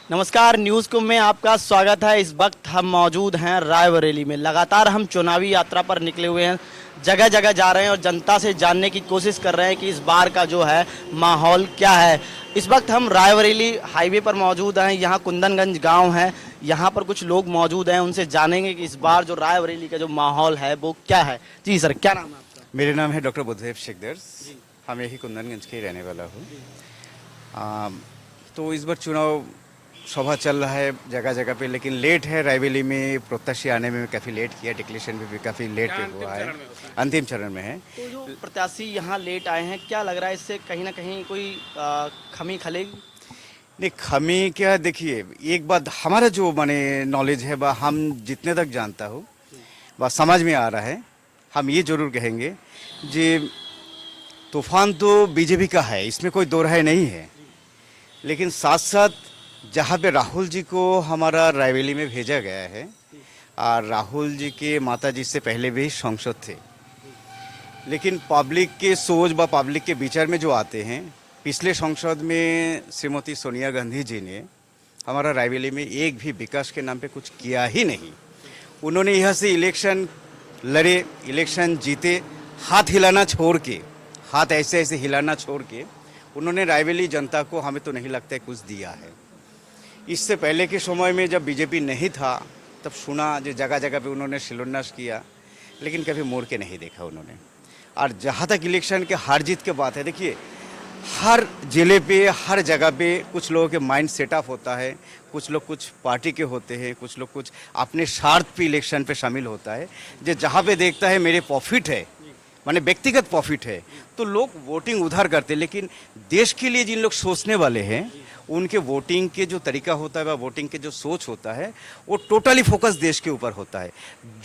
नमस्कार, न्यूज़ कुंभ में आपका स्वागत है। इस वक्त हम मौजूद हैं रायबरेली में। लगातार हम चुनावी यात्रा पर निकले हुए हैं, जगह जगह जा रहे हैं और जनता से जानने की कोशिश कर रहे हैं कि इस बार का जो है माहौल क्या है। इस वक्त हम रायबरेली हाईवे पर मौजूद हैं। यहाँ कुंदनगंज गांव है, यहाँ पर कुछ लोग मौजूद हैं, उनसे जानेंगे कि इस बार जो रायबरेली का जो माहौल है वो क्या है। जी सर, क्या नाम है आपका? मेरा नाम है डॉक्टर बुद्धदेव शेखदर्स। हम यही कुंदनगंज के ही रहने वाला हूँ। तो इस बार चुनाव सभा चल रहा है जगह जगह पे, लेकिन लेट है। रायबरेली में प्रत्याशी आने में काफ़ी लेट किया, डिक्लेरेशन भी काफ़ी लेट हुआ है, अंतिम चरण में है। तो जो प्रत्याशी यहाँ लेट आए हैं, क्या लग रहा है इससे कहीं ना कहीं कोई खमी खलेगी? नहीं, खमी क्या, देखिए एक बात हमारा जो माने नॉलेज है वह हम जितने तक जानता हूँ वह समझ में आ रहा है। हम ये जरूर कहेंगे कि तूफान तो बीजेपी का है, इसमें कोई दो राय नहीं है। लेकिन साथ साथ जहाँ पे राहुल जी को हमारा रायबरेली में भेजा गया है, और राहुल जी के माता जी से पहले भी सांसद थे, लेकिन पब्लिक के सोच व पब्लिक के विचार में जो आते हैं, पिछले संसद में श्रीमती सोनिया गांधी जी ने हमारा रायबरेली में एक भी विकास के नाम पे कुछ किया ही नहीं। उन्होंने यहाँ से इलेक्शन लड़े, इलेक्शन जीते, हाथ हिलाना छोड़ के, हाथ ऐसे ऐसे हिलाना छोड़ के उन्होंने रायबरेली जनता को, हमें तो नहीं लगता है कुछ दिया है। इससे पहले के समय में जब बीजेपी नहीं था तब सुना जो जगह जगह पे उन्होंने शिलान्यास किया, लेकिन कभी मोड़ के नहीं देखा उन्होंने। और जहाँ तक इलेक्शन के हार जीत की बात है, देखिए हर जिले पे हर जगह पे कुछ लोगों के माइंड सेटअप होता है, कुछ लोग कुछ पार्टी के होते हैं, कुछ लोग कुछ अपने स्वार्थ पे इलेक्शन पे शामिल होता है। जो जहाँ पे देखता है मेरे प्रॉफिट है, माने व्यक्तिगत प्रॉफिट है, तो लोग वोटिंग उधर करते हैं। लेकिन देश के लिए जिन लोग सोचने वाले हैं, उनके वोटिंग के जो तरीका होता है व वोटिंग के जो सोच होता है, वो टोटली फोकस देश के ऊपर होता है।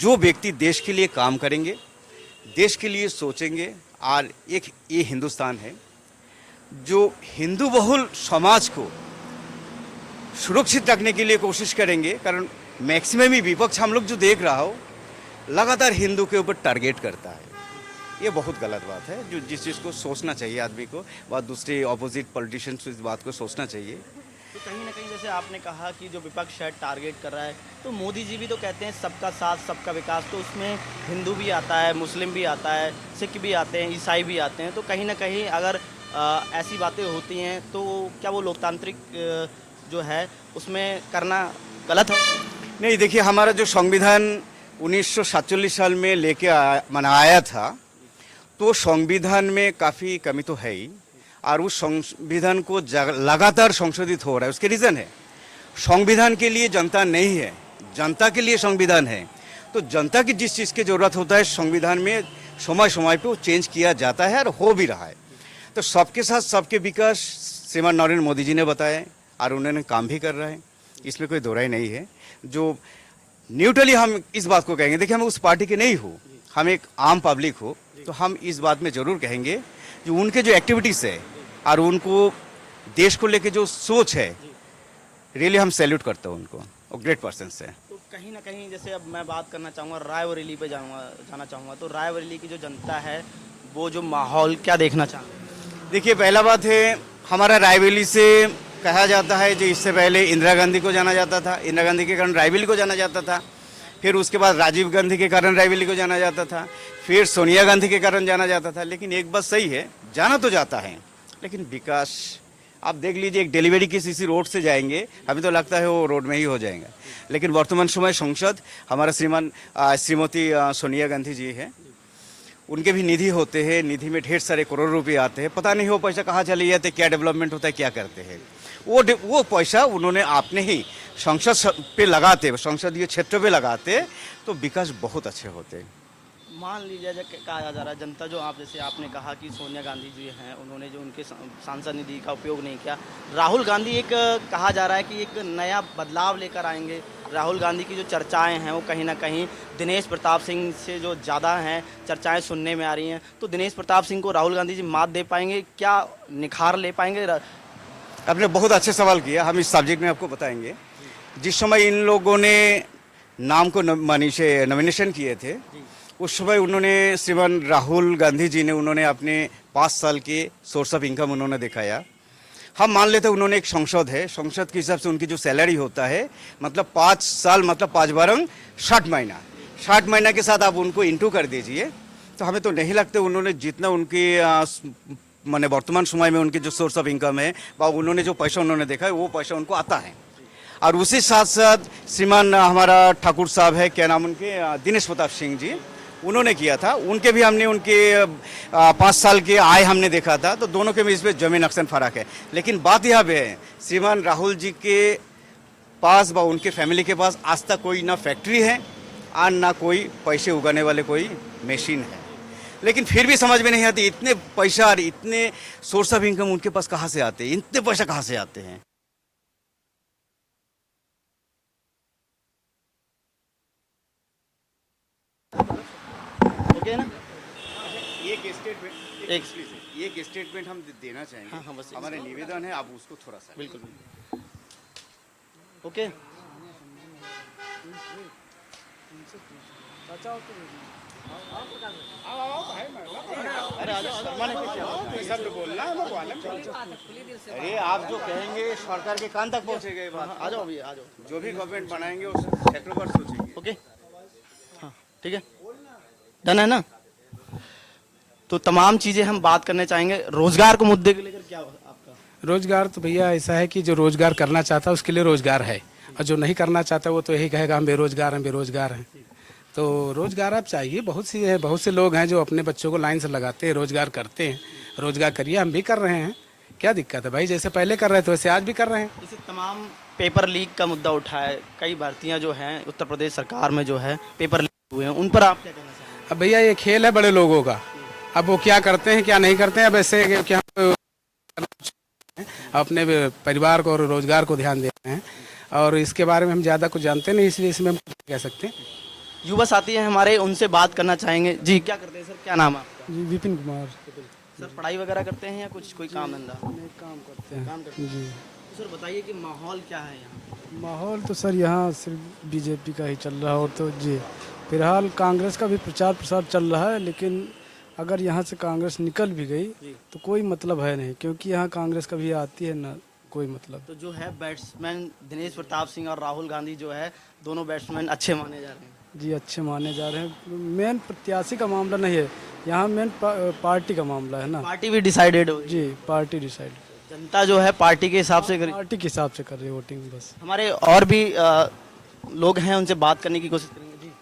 जो व्यक्ति देश के लिए काम करेंगे, देश के लिए सोचेंगे, और एक ये हिंदुस्तान है जो हिंदू बहुल समाज को सुरक्षित रखने के लिए कोशिश करेंगे। कारण मैक्सिमम ही विपक्ष हम लोग जो देख रहा हो, लगातार हिंदू के ऊपर टारगेट करता है। ये बहुत गलत बात है, जो जिस चीज़ को सोचना चाहिए आदमी को, व दूसरे ऑपोजिट पॉलिटिशियंस को इस बात को सोचना चाहिए। तो कहीं ना कहीं जैसे आपने कहा कि जो विपक्ष है टारगेट कर रहा है, तो मोदी जी भी तो कहते हैं सबका साथ सबका विकास, तो उसमें हिंदू भी आता है, मुस्लिम भी आता है, सिख भी आते हैं, ईसाई भी आते हैं। तो कहीं ना कहीं अगर ऐसी बातें होती हैं तो क्या वो लोकतांत्रिक जो है उसमें करना गलत है? नहीं, देखिए हमारा जो संविधान 1947 साल में लेके आया था, तो संविधान में काफ़ी कमी तो है ही, और उस संविधान को लगातार संशोधित हो रहा है। उसके रीज़न है, संविधान के लिए जनता नहीं है, जनता के लिए संविधान है। तो जनता की जिस चीज़ की ज़रूरत होता है संविधान में समय समय पे वो चेंज किया जाता है, और हो भी रहा है। तो सबके साथ सबके विकास श्रीमान नरेंद्र मोदी जी ने बताया, और उन्होंने काम भी कर रहे हैं, इसमें कोई दो राय नहीं है। जो न्यूट्रली हम इस बात को कहेंगे, देखिए हम उस पार्टी के नहीं हो, हम एक आम पब्लिक हो, तो हम इस बात में ज़रूर कहेंगे जो उनके जो एक्टिविटीज़ है और उनको देश को लेके जो सोच है, रियली हम सैल्यूट करते हैं उनको, और ग्रेट पर्सन है। तो कहीं ना कहीं जैसे अब मैं बात करना चाहूँगा रायबरेली पे जाना चाहूँगा, तो रायबरेली की जो जनता है वो जो माहौल क्या देखना चाहते हैं? देखिए पहला बात है, हमारा रायबरेली से कहा जाता है जो इससे पहले इंदिरा गांधी को जाना जाता था, इंदिरा गांधी के कारण रायबरेली को जाना जाता था, फिर उसके बाद राजीव गांधी के कारण रायबरेली को जाना जाता था, फिर सोनिया गांधी के कारण जाना जाता था। लेकिन एक बात सही है, जाना तो जाता है, लेकिन विकास आप देख लीजिए, एक डिलीवरी किसी रोड से जाएंगे, हमें तो लगता है वो रोड में ही हो जाएगा। लेकिन वर्तमान समय संसद हमारा श्रीमती सोनिया गांधी जी है, उनके भी निधि होते हैं, निधि में ढेर सारे करोड़ रुपए आते हैं, पता नहीं वो पैसा कहाँ चले जाते, क्या डेवलपमेंट होता है, क्या करते हैं। वो पैसा उन्होंने आपने ही संसद पे लगाते, संसदीय क्षेत्र पे लगाते, तो विकास बहुत अच्छे होते। मान लीजिए कहा जा रहा है जनता जो आप जैसे आपने कहा कि सोनिया गांधी जी हैं, उन्होंने जो उनके सांसद निधि का उपयोग नहीं किया। राहुल गांधी एक कहा जा रहा है कि एक नया बदलाव लेकर आएंगे। राहुल गांधी की जो चर्चाएं हैं वो कहीं ना कहीं दिनेश प्रताप सिंह से जो ज़्यादा हैं चर्चाएं सुनने में आ रही हैं। तो दिनेश प्रताप सिंह को राहुल गांधी जी मात दे पाएंगे, क्या निखार ले पाएंगे? आपने बहुत अच्छे सवाल किया, हम इस सब्जेक्ट में आपको बताएंगे। जिस समय इन लोगों ने नाम को नॉमिनेशन किए थे, उस समय उन्होंने श्रीमान राहुल गांधी जी ने उन्होंने अपने 5 साल के सोर्स ऑफ इनकम उन्होंने दिखाया। हम मान लेते हैं उन्होंने एक संसद है, संसद के हिसाब से उनकी जो सैलरी होता है मतलब 5 साल मतलब 5 बारंग 60 महीना, 60 महीना के साथ आप उनको इंटू कर दीजिए, तो हमें तो नहीं लगता उन्होंने जितना उनकी माने वर्तमान समय में उनकी जो सोर्स ऑफ इनकम है व उन्होंने जो पैसा उन्होंने देखा है वो पैसा उनको आता है। और उसी साथ साथ श्रीमान हमारा ठाकुर साहब है, क्या नाम उनके, दिनेश प्रताप सिंह जी, उन्होंने किया था, उनके भी हमने उनके 5 साल के आय हमने देखा था, तो दोनों के बीच में जमीन अक्सर फर्क है। लेकिन बात यहाँ पे है श्रीमान राहुल जी के पास व उनके फैमिली के पास आज तक कोई ना फैक्ट्री है और ना कोई पैसे उगाने वाले कोई मशीन है, लेकिन फिर भी समझ में नहीं आती इतने पैसा और इतने सोर्स ऑफ इनकम उनके पास कहाँ से आते हैं, इतने पैसा कहाँ से आते हैं। ओके ना। एक स्टेटमेंट हम देना चाहेंगे। हाँ, हाँ, बस हमारे निवेदन है, आप उसको थोड़ा सा बिल्कुल। ओके। अरे आ जाओ, शर्माने की क्या बात है? सब बोलना है, मैं मालूम। अरे आप जो कहेंगे सरकार के कान तक पहुंचेगा ये बात। आ जाओ अभी, आ जाओ। जो भी गवर्नमेंट बनाएंगे उस सेक्टर पर सोचेंगे। ओके, हाँ ठीक है, डन है ना। तो तमाम चीजें हम बात करने चाहेंगे। रोजगार को मुद्दे को लेकर क्या आपका? रोजगार तो भैया ऐसा है कि जो रोजगार करना चाहता है उसके लिए रोजगार है, और जो नहीं करना चाहता वो तो यही कहेगा हम बेरोजगार हैं, बेरोजगार हैं। तो रोजगार आप चाहिए, बहुत से लोग हैं जो अपने बच्चों को लाइन से लगाते हैं, रोजगार करते हैं। रोजगार करिए, हम भी कर रहे हैं, क्या दिक्कत है भाई? जैसे पहले कर रहे थे वैसे आज भी कर रहे हैं। जैसे तमाम पेपर लीक का मुद्दा उठा है, कई भर्तियां जो हैं उत्तर प्रदेश सरकार में जो है पेपर लीक हुए हैं, उन पर आप क्या कहना चाहेंगे? अब भैया ये खेल है बड़े लोगों का, अब वो क्या करते हैं क्या नहीं करते हैं, अब ऐसे क्या अपने परिवार को और रोजगार को ध्यान देते हैं, और इसके बारे में हम ज़्यादा कुछ जानते नहीं, इसलिए इसमें हम कह सकते हैं। युवा साथी हैं हमारे, उनसे बात करना चाहेंगे। जी क्या करते हैं सर, क्या नाम है आपका? जी विपिन कुमार। सर पढ़ाई वगैरह करते हैं या कुछ कोई काम धंधा? काम करते हैं। काम करते हैं। जी। तो सर बताइए कि माहौल क्या है यहाँ? माहौल तो सर यहाँ सिर्फ बीजेपी का ही चल रहा है, और तो जी फिलहाल कांग्रेस का भी प्रचार प्रसार चल रहा है, लेकिन अगर यहाँ से कांग्रेस निकल भी गई तो कोई मतलब है नहीं, क्योंकि यहाँ कांग्रेस कभी आती है ना कोई मतलब। तो जो है बैट्समैन दिनेश प्रताप सिंह और राहुल गांधी जो है, दोनों बैट्समैन अच्छे माने जा रहे हैं। जी अच्छे माने जा रहे हैं। मेन प्रत्याशी का मामला नहीं है यहाँ, मेन पार्टी का मामला है ना। पार्टी भी डिसाइडेड हो, जी पार्टी डिसाइड, जनता जो है पार्टी के हिसाब से करी। पार्टी के हिसाब से कर रही है वोटिंग बस। हमारे और भी लोग हैं, उनसे बात करने की कोशिश करेंगे। जी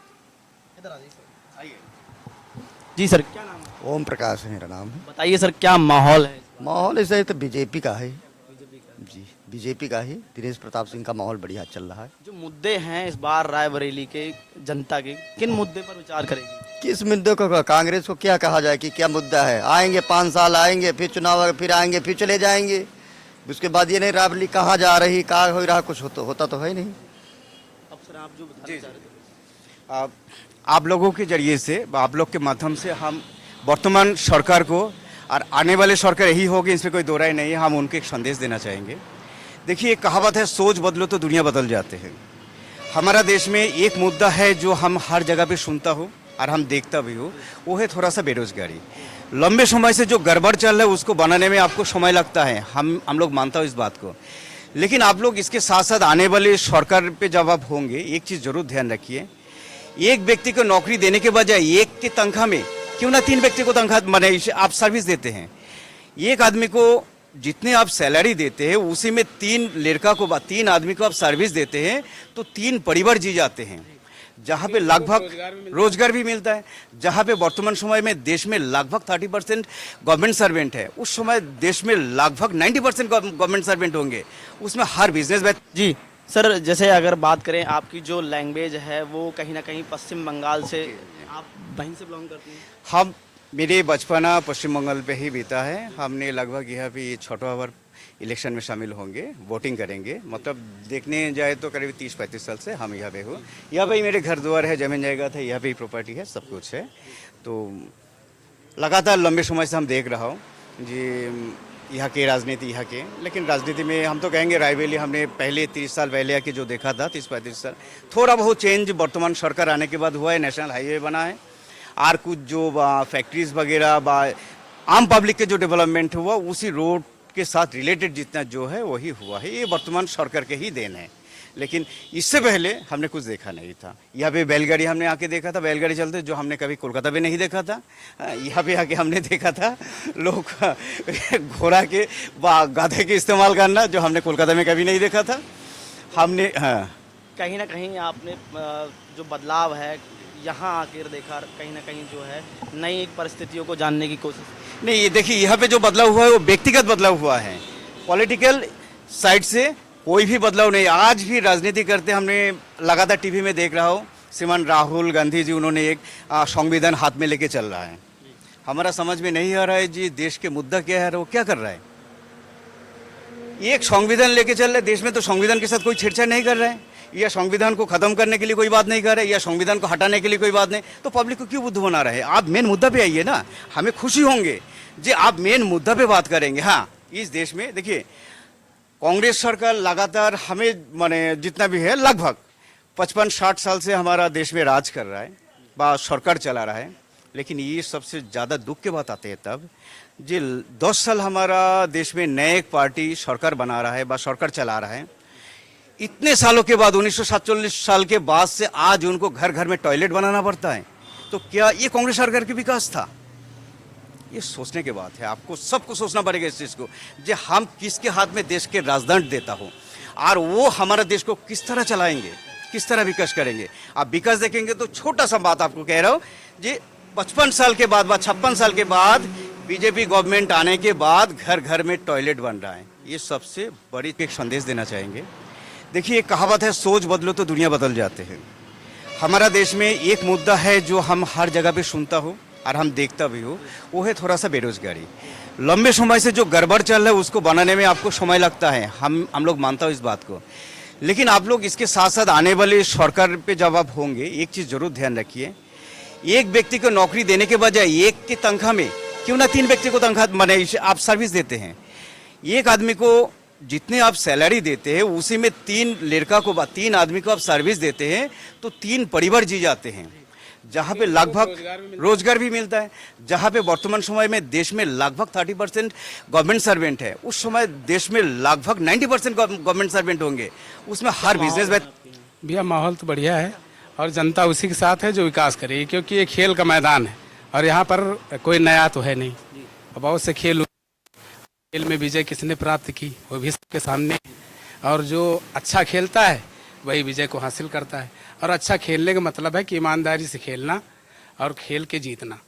इधर आ जाइए सर। आइए जी सर, क्या नाम है? ओम प्रकाश है मेरा नाम है। बताइए सर, क्या माहौल है? माहौल ऐसा है तो बीजेपी का है। जी बीजेपी का ही, दिनेश प्रताप सिंह का माहौल बढ़िया चल रहा है। जो मुद्दे हैं इस बार रायबरेली के जनता के, किन मुद्दे पर विचार करेगी? किस मुद्दे को, कांग्रेस को क्या कहा जाए कि क्या मुद्दा है? आएंगे 5 साल आएंगे, फिर चुनाव, फिर आएंगे, फिर चले जाएंगे, उसके बाद ये नहीं रायबरेली कहाँ जा रही, कहाँ हो रहा, कुछ होता तो है नहीं। अब सर आप जो बताना चाह रहे थे। आप लोगों के जरिए से, आप लोग के माध्यम से हम वर्तमान सरकार को और आने वाले सरकार यही होगी, इसमें कोई दो राय नहीं है, हम उनको एक संदेश देना चाहेंगे। देखिए, एक कहावत है, सोच बदलो तो दुनिया बदल जाते हैं। हमारा देश में एक मुद्दा है जो हम हर जगह पे सुनता हो और हम देखता भी हो, वो है थोड़ा सा बेरोजगारी। लंबे समय से जो गड़बड़ चल रहा है उसको बनाने में आपको समय लगता है, हम लोग मानता हूँ इस बात को। लेकिन आप लोग इसके साथ साथ आने वाले सरकार पे जब आप होंगे, एक चीज़ जरूर ध्यान रखिए, एक व्यक्ति को नौकरी देने के बजाय एक की तनख्वाह में क्यों ना 3 व्यक्ति को तनख्वाह माने आप सर्विस देते हैं। एक आदमी को जितने आप सैलरी देते हैं उसी में 3 आदमी को आप सर्विस देते हैं, तो 3 परिवार जी जाते हैं, जहाँ पे लगभग रोजगार भी मिलता है। जहाँ पे वर्तमान समय में देश में लगभग 30% गवर्नमेंट सर्वेंट है, उस समय देश में लगभग 90% गवर्नमेंट सर्वेंट होंगे, उसमें हर बिजनेस। जी सर, जैसे अगर बात करें, आपकी जो लैंग्वेज है वो कहीं ना कहीं पश्चिम बंगाल से, आप वहीं से बिलोंग करती हैं? मेरे बचपना पश्चिम बंगाल पे ही बीता है। हमने लगभग यहाँ पे 6वां बार इलेक्शन में शामिल होंगे, वोटिंग करेंगे। मतलब देखने जाए तो करीब 30-35 साल से हम यहाँ पे हो। यहाँ पे ही मेरे घर द्वार है, जमीन जायगा था, यहाँ पे ही प्रॉपर्टी है, सब कुछ है। तो लगातार लंबे समय से हम देख रहा हूँ जी यहाँ की राजनीति, यहाँ के। लेकिन राजनीति में हम तो कहेंगे रायबरेली हमने पहले 30 साल पहले आके जो देखा था, 30-35 साल, थोड़ा बहुत चेंज वर्तमान सरकार आने के बाद हुआ है। नेशनल हाईवे बना है, और कुछ जो फैक्ट्रीज वगैरह आम पब्लिक के जो डेवलपमेंट हुआ, उसी रोड के साथ रिलेटेड जितना जो है वही हुआ है। ये वर्तमान सरकार के ही देन है, लेकिन इससे पहले हमने कुछ देखा नहीं था। यहाँ पे बैलगाड़ी हमने आके देखा था, बैलगाड़ी चलते जो हमने कभी कोलकाता में नहीं देखा था। यहाँ पे आके हमने देखा था लोग घोड़ा के व गधे के इस्तेमाल करना, जो हमने कोलकाता में कभी नहीं देखा था। हमने कहीं ना कहीं आपने जो बदलाव है यहाँ आकर देखा, कहीं ना कहीं जो है नई परिस्थितियों को जानने की कोशिश। नहीं, ये देखिए यहाँ पे जो बदलाव हुआ है वो व्यक्तिगत बदलाव हुआ है, पॉलिटिकल साइड से कोई भी बदलाव नहीं। आज भी राजनीति करते हमने लगातार टीवी में देख रहा हूँ, श्रीमान राहुल गांधी जी उन्होंने एक संविधान हाथ में लेके चल रहा है। हमारा समझ में नहीं आ रहा है जी देश के मुद्दा क्या है, वो क्या कर रहा है। एक संविधान लेके चल रहे देश में, तो संविधान के साथ कोई छेड़छाड़ नहीं कर रहा है, या संविधान को खत्म करने के लिए कोई बात नहीं कर रहे, या संविधान को हटाने के लिए कोई बात नहीं, तो पब्लिक को क्यों बुद्ध बना रहे हैं। आप मेन मुद्दा पे आइए ना, हमें खुशी होंगे जी आप मेन मुद्दा पे बात करेंगे। हाँ, इस देश में देखिए कांग्रेस सरकार लगातार हमें माने जितना भी है लगभग 55-60 साल से हमारा देश में राज कर रहा है, बा सरकार चला रहा है। लेकिन ये सबसे ज़्यादा दुख के बात आते हैं तब जी 10 साल हमारा देश में नए एक पार्टी सरकार बना रहा है, बा सरकार चला रहा है। इतने सालों के बाद 1947 साल के बाद से आज उनको घर घर में टॉयलेट बनाना पड़ता है, तो क्या ये कांग्रेस सरकार के विकास था। ये सोचने की बात है, आपको सबको सोचना पड़ेगा इस चीज़ को, जो हम किसके हाथ में देश के राजदंड देता हो और वो हमारा देश को किस तरह चलाएंगे, किस तरह विकास करेंगे। आप विकास देखेंगे तो छोटा सा बात आपको कह रहा हूँ जी 55 साल के बाद 56 साल के बाद बीजेपी गवर्नमेंट आने के बाद घर घर में टॉयलेट बन रहा है। ये सबसे बड़ी एक संदेश देना चाहेंगे। देखिए एक कहावत है, सोच बदलो तो दुनिया बदल जाते हैं। हमारा देश में एक मुद्दा है जो हम हर जगह पे सुनता हो और हम देखता भी हो, वो है थोड़ा सा बेरोजगारी। लंबे समय से जो गड़बड़ चल रहा है उसको बनाने में आपको समय लगता है, हम लोग मानता हूँ इस बात को। लेकिन आप लोग इसके साथ साथ आने वाले सरकार पे जब आप होंगे एक चीज़ जरूर ध्यान रखिए, एक व्यक्ति को नौकरी देने के बजाय एक की तनख्वाह में क्यों ना 3 व्यक्ति को तनख्वाह माने आप सर्विस देते हैं। एक आदमी को जितने आप सैलरी देते हैं उसी में 3 लड़का को 3 आदमी को आप सर्विस देते हैं, तो 3 परिवार जी जाते हैं, जहाँ पे लगभग रोजगार भी मिलता है। जहाँ पे वर्तमान समय में देश में लगभग 30% गवर्नमेंट सर्वेंट है, उस समय देश में लगभग 90% गवर्नमेंट सर्वेंट होंगे, उसमें हर बिजनेस भैया माहौल तो बढ़िया है और जनता उसी के साथ है जो विकास करेगी, क्योंकि ये खेल का मैदान है और यहाँ पर कोई नया तो है नहीं। बहुत से खेल में विजय किसने प्राप्त की वो भी सबके सामने, और जो अच्छा खेलता है वही विजय को हासिल करता है। और अच्छा खेलने का मतलब है कि ईमानदारी से खेलना और खेल के जीतना,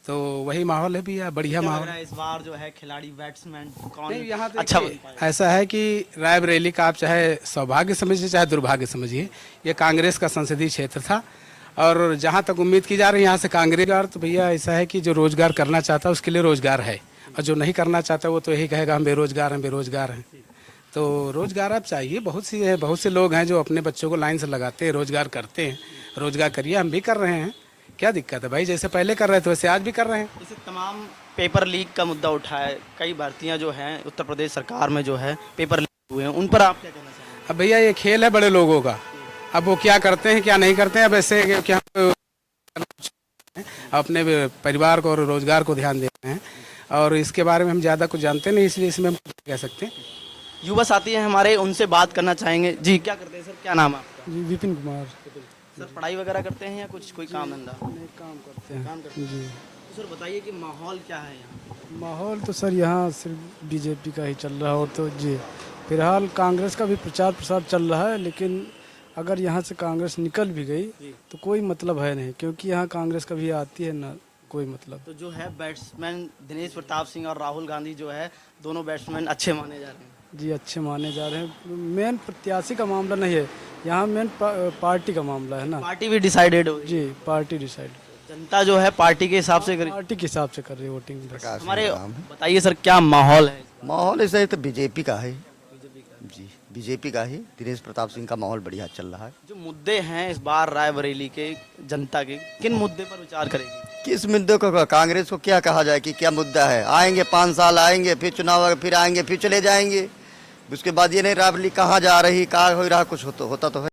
तो वही माहौल है भैया, बढ़िया माहौल। इस बार जो है खिलाड़ी बैट्समैन कौन नहीं, यहाँ अच्छा ऐसा है कि रायबरेली का आप चाहे सौभाग्य समझिए चाहे दुर्भाग्य समझिए, ये कांग्रेस का संसदीय क्षेत्र था और जहाँ तक उम्मीद की जा रही है यहाँ से कांग्रेस, तो भैया ऐसा है कि जो रोजगार करना चाहता है उसके लिए रोजगार है, और जो नहीं करना चाहता वो तो यही कहेगा हम बेरोजगार हैं बेरोजगार हैं। तो रोजगार आप चाहिए, बहुत से लोग हैं जो अपने बच्चों को लाइन से लगाते हैं, रोजगार करते हैं। रोजगार करिए, हम भी कर रहे हैं, क्या दिक्कत है भाई, जैसे पहले कर रहे थे वैसे आज भी कर रहे हैं। जैसे तमाम पेपर लीक का मुद्दा उठा है, कई भर्तियां जो हैं उत्तर प्रदेश सरकार में जो है पेपर लीक हुए हैं, उन पर आप क्या कहना चाहेंगे। अब भैया ये खेल है बड़े लोगों का, अब वो क्या करते हैं क्या नहीं करते हैं, अब ऐसे क्या अपने परिवार को और रोजगार को ध्यान देते हैं, और इसके बारे में हम ज़्यादा कुछ जानते नहीं, इसलिए इसमें हम कह सकते हैं। युवा साथी हैं हमारे, उनसे बात करना चाहेंगे। जी क्या करते हैं सर, क्या नाम है आपका। जी विपिन कुमार। सर पढ़ाई वगैरह करते हैं या कुछ कोई काम धंधा। नहीं, काम करते हैं। काम करते हैं जी। तो सर बताइए कि माहौल क्या है यहाँ। माहौल तो सर यहाँ सिर्फ बीजेपी का ही चल रहा है, और तो जी फिलहाल कांग्रेस का भी प्रचार प्रसार चल रहा है, लेकिन अगर यहाँ से कांग्रेस निकल भी गई तो कोई मतलब है नहीं, क्योंकि यहाँ कांग्रेस कभी आती है ना कोई मतलब। तो जो है बैट्समैन दिनेश प्रताप सिंह और राहुल गांधी जो है दोनों बैट्समैन अच्छे माने जा रहे हैं। जी अच्छे माने जा रहे हैं। मेन प्रत्याशी का मामला नहीं है यहाँ, मेन पार्टी का मामला है ना। पार्टी भी डिसाइडेड हो। जी पार्टी डिसाइड, जनता जो है पार्टी के हिसाब से करी। पार्टी के हिसाब से कर रही है वोटिंग। हमारे बताइए सर क्या माहौल है। माहौल ऐसा है तो बीजेपी का है जी, बीजेपी का ही दिनेश प्रताप सिंह का माहौल बढ़िया चल रहा है। जो मुद्दे हैं इस बार रायबरेली के जनता के, किन मुद्दे पर विचार करेगी। किस मुद्दे को कांग्रेस को क्या कहा जाए कि क्या मुद्दा है। आएंगे 5 साल आएंगे, फिर चुनाव, फिर आएंगे फिर चले जाएंगे, उसके बाद ये नहीं राबली कहाँ जा रही, कहाँ हो रहा, कुछ होता तो है।